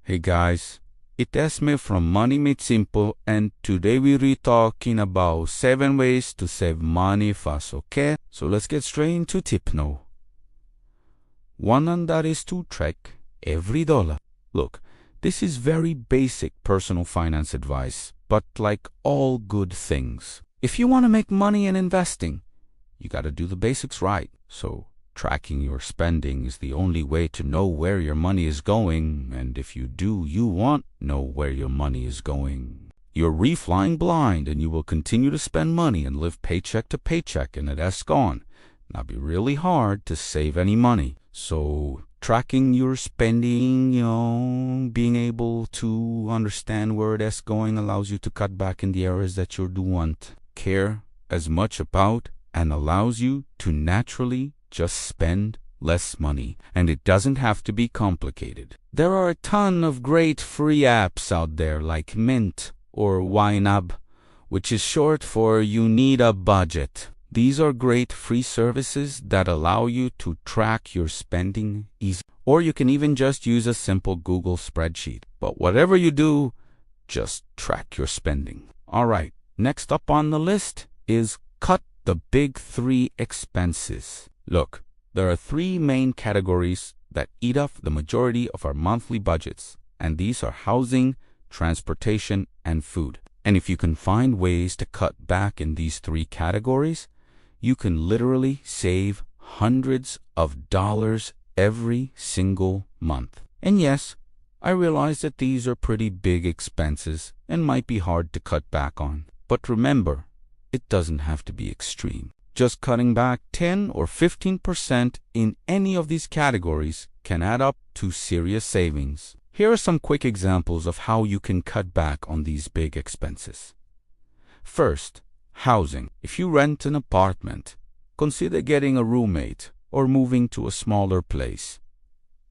Hey guys, it's Esme from Money Made Simple, and today we're talking about 7 ways to save money fast, okay? So let's get straight into tip now. One and that is to track every dollar. Look, this is very basic personal finance advice, but like all good things, if you want to make money in investing, you got to do the basics right. So tracking your spending is the only way to know where your money is going, and if you do, you won't know where your money is going. You're flying blind, and you will continue to spend money and live paycheck to paycheck, and that's gone. Now, be really hard to save any money. So tracking your spending, being able to understand where that's going allows you to cut back in the areas that you don't care as much about, and allows you to naturally just spend less money, and it doesn't have to be complicated. There are a ton of great free apps out there like Mint or YNAB, which is short for You Need a Budget. These are great free services that allow you to track your spending easily. Or you can even just use a simple Google spreadsheet. But whatever you do, just track your spending. All right, next up on the list is cut the big 3 expenses. Look, there are 3 main categories that eat up the majority of our monthly budgets, and these are housing, transportation, and food. And if you can find ways to cut back in these 3 categories, you can literally save hundreds of dollars every single month. And yes, I realize that these are pretty big expenses and might be hard to cut back on. But remember, it doesn't have to be extreme. Just cutting back 10 or 15% in any of these categories can add up to serious savings. Here are some quick examples of how you can cut back on these big expenses. First, housing. If you rent an apartment, consider getting a roommate or moving to a smaller place.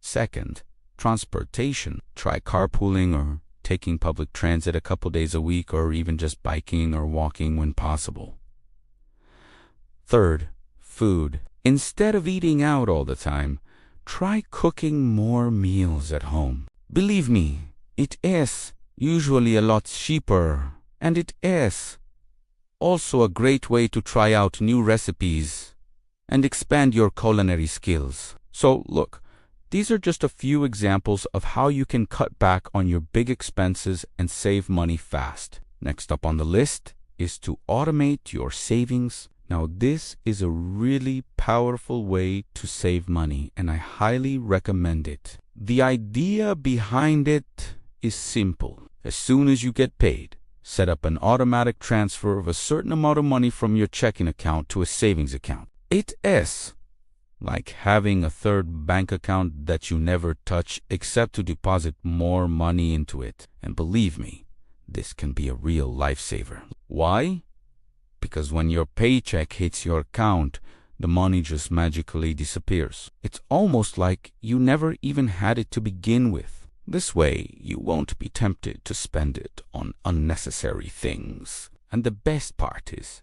Second, transportation. Try carpooling or taking public transit a couple days a week, or even just biking or walking when possible. Third, food. Instead of eating out all the time, try cooking more meals at home. Believe me, it is usually a lot cheaper, and it is also a great way to try out new recipes and expand your culinary skills. So look, these are just a few examples of how you can cut back on your big expenses and save money fast. Next up on the list is to automate your savings. Now, this is a really powerful way to save money, and I highly recommend it. The idea behind it is simple. As soon as you get paid, set up an automatic transfer of a certain amount of money from your checking account to a savings account. It is like having a third bank account that you never touch except to deposit more money into it. And believe me, this can be a real lifesaver. Why? Because when your paycheck hits your account, the money just magically disappears. It's almost like you never even had it to begin with. This way, you won't be tempted to spend it on unnecessary things. And the best part is,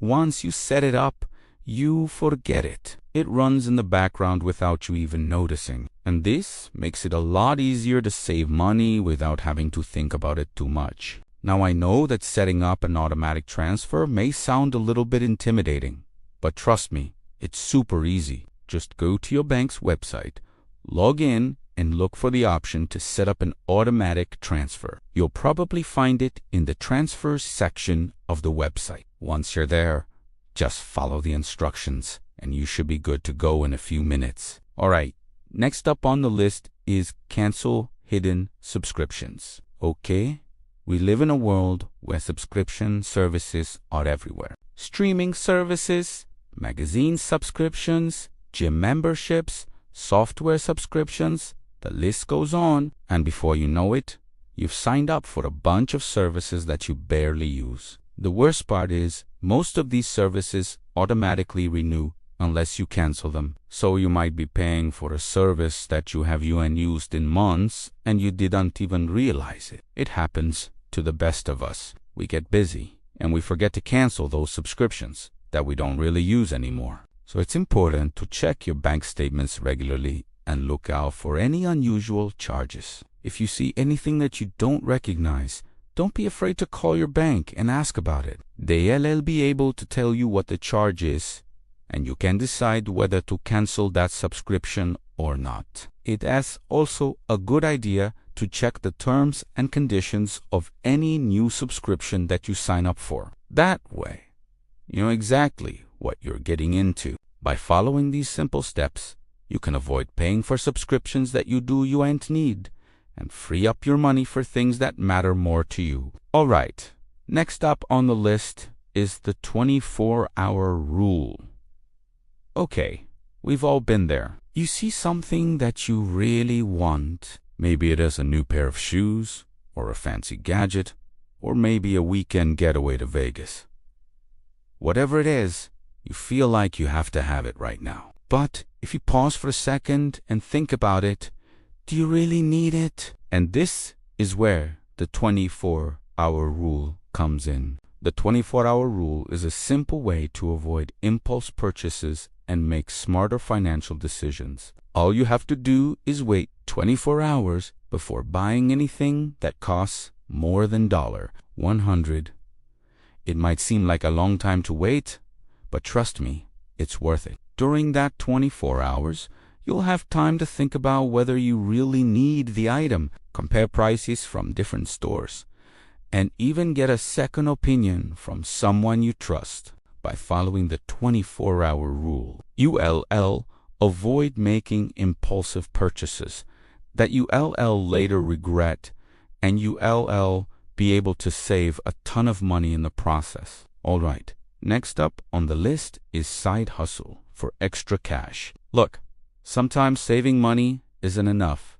once you set it up, you forget it. It runs in the background without you even noticing. And this makes it a lot easier to save money without having to think about it too much. Now, I know that setting up an automatic transfer may sound a little bit intimidating, but trust me, it's super easy. Just go to your bank's website, log in, and look for the option to set up an automatic transfer. You'll probably find it in the transfers section of the website. Once you're there, just follow the instructions, and you should be good to go in a few minutes. All right, next up on the list is cancel hidden subscriptions. Okay? We live in a world where subscription services are everywhere. Streaming services, magazine subscriptions, gym memberships, software subscriptions, the list goes on. And before you know it, you've signed up for a bunch of services that you barely use. The worst part is, most of these services automatically renew unless you cancel them. So you might be paying for a service that you haven't used in months and you didn't even realize it. It happens to the best of us. We get busy and we forget to cancel those subscriptions that we don't really use anymore. So it's important to check your bank statements regularly and look out for any unusual charges. If you see anything that you don't recognize, don't be afraid to call your bank and ask about it. They'll be able to tell you what the charge is, and you can decide whether to cancel that subscription or not. It is also a good idea to check the terms and conditions of any new subscription that you sign up for. That way, you know exactly what you're getting into. By following these simple steps, you can avoid paying for subscriptions that you ain't need, and free up your money for things that matter more to you. All right, next up on the list is the 24-hour rule. Okay, we've all been there. You see something that you really want. Maybe it is a new pair of shoes, or a fancy gadget, or maybe a weekend getaway to Vegas. Whatever it is, you feel like you have to have it right now. But if you pause for a second and think about it, do you really need it? And this is where the 24-hour rule comes in. The 24-hour rule is a simple way to avoid impulse purchases and make smarter financial decisions. All you have to do is wait 24 hours before buying anything that costs more than $100. It might seem like a long time to wait, but trust me, it's worth it. During that 24 hours, you'll have time to think about whether you really need the item, compare prices from different stores, and even get a second opinion from someone you trust. By following the 24-hour rule, you'll avoid making impulsive purchases that you'll later regret, and you'll be able to save a ton of money in the process. All right, next up on the list is side hustle for extra cash. Look, sometimes saving money isn't enough.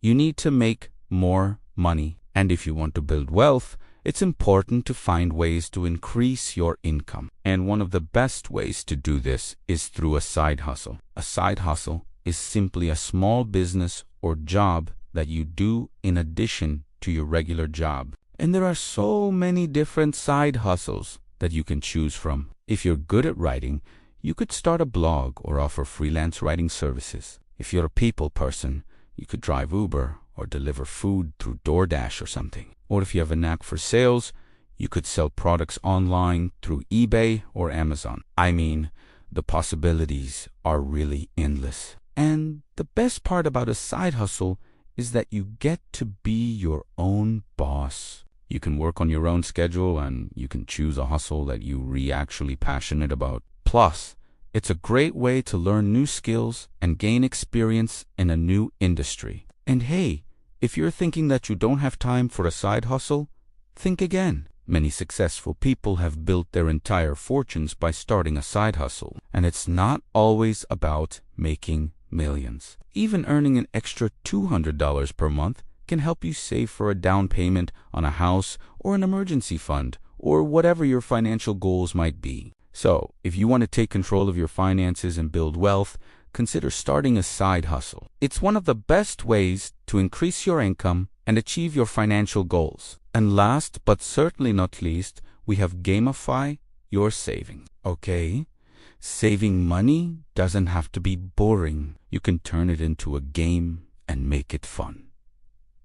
You need to make more money. And if you want to build wealth, it's important to find ways to increase your income. And one of the best ways to do this is through a side hustle. A side hustle is simply a small business or job that you do in addition to your regular job. And there are so many different side hustles that you can choose from. If you're good at writing, you could start a blog or offer freelance writing services. If you're a people person, you could drive Uber or deliver food through DoorDash or something. Or if you have a knack for sales, you could sell products online through eBay or Amazon. I mean, the possibilities are really endless. And the best part about a side hustle is that you get to be your own boss. You can work on your own schedule and you can choose a hustle that you're actually passionate about. Plus, it's a great way to learn new skills and gain experience in a new industry. And hey, if you're thinking that you don't have time for a side hustle, think again. Many successful people have built their entire fortunes by starting a side hustle, and it's not always about making millions. Even earning an extra $200 per month can help you save for a down payment on a house or an emergency fund or whatever your financial goals might be. So, if you want to take control of your finances and build wealth, consider starting a side hustle. It's one of the best ways to increase your income and achieve your financial goals. And last but certainly not least, we have gamify your savings. Okay? Saving money doesn't have to be boring. You can turn it into a game and make it fun.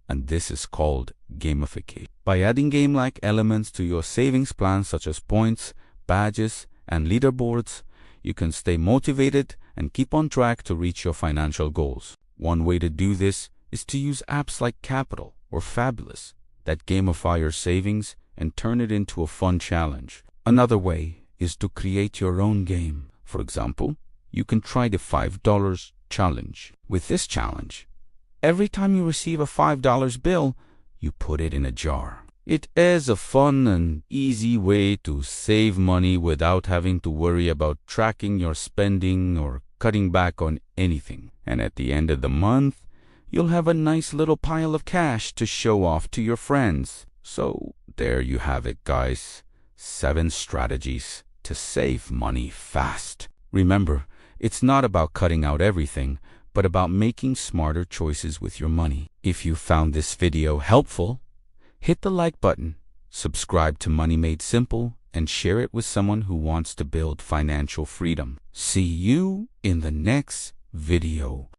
And this is called gamification. By adding game-like elements to your savings plan such as points, badges, and leaderboards, you can stay motivated and keep on track to reach your financial goals. One way to do this is to use apps like Capital or Fabulous that gamify your savings and turn it into a fun challenge. Another way is to create your own game. For example, you can try the $5 challenge. With this challenge, every time you receive a $5 bill, you put it in a jar. It is a fun and easy way to save money without having to worry about tracking your spending or cutting back on anything. And at the end of the month, you'll have a nice little pile of cash to show off to your friends. So there you have it, guys. 7 strategies to save money fast. Remember, it's not about cutting out everything, but about making smarter choices with your money. If you found this video helpful, hit the like button, subscribe to Money Made Simple, and share it with someone who wants to build financial freedom. See you in the next video.